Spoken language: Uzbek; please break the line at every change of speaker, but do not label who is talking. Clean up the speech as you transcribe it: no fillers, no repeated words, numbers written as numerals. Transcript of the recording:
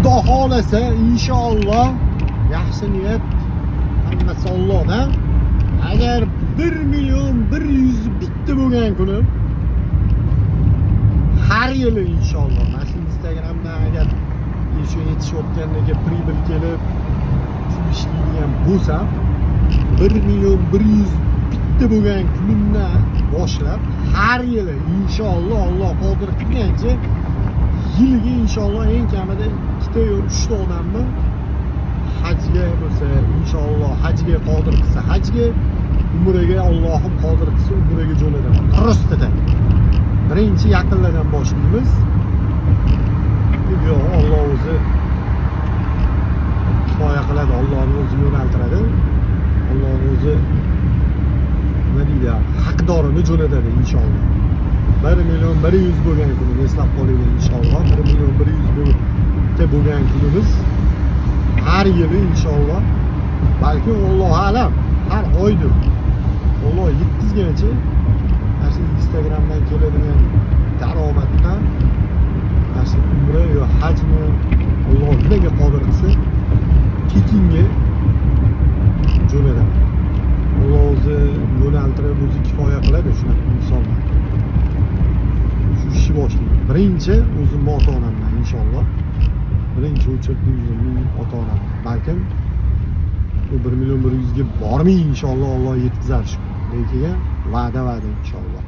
Xudo xolasa inshaalloh yaxshi niyat hammasi Allohdan. Agar 1.100.000 bitta bo'lgan kuni har yili inshaalloh mana shu Instagramdan agar shu yetishayotganiga pribel kelib ishlaydigan bo'lsam 1.100.000 bitta bo'lgan kunimdan boshlab har yili inshaalloh Alloh qodir qilgancha yiliga inshaalloh eng kamida 2 yo 3 ta odamni hajga bo'lsa inshaalloh hajga qodir qilsa hajga, umraga Allohim qodir qilsa umraga jo'nataman. Rostida birinchi yaqinlardan boshlaymiz. Yo Alloh o'zi kifoya qiladi, Allohning o'zi yo'naltiradi. Alloh o'zi nima deydi, haqdorini jo'natadi inshaalloh. 1.100.000 bo'lgan kunini eslab qolinglar inshaalloh. 1.100.000 bo'lgan kunimiz har yili inshaalloh, balki Alloh alam har oydir. Alloh yetkazgancha mana shu Instagramdan keladigan daromaddan mana shu umra yo hajni Alloh nimaga qodir qilsa tekinga jo'nataman. Alloh o'zi yo'naltirib, o'zi kifoya qiladi shunaqa insonlar. Shu ishni boshlayman. Birinchi o'zim ota-onamdan inshaalloh. Birinchi o'chirdim o'zimning ota-onam. Balkim u 1.100.000 ga bormay inshaalloh Alloh yetkazar shu. Lekin va'da inshaalloh.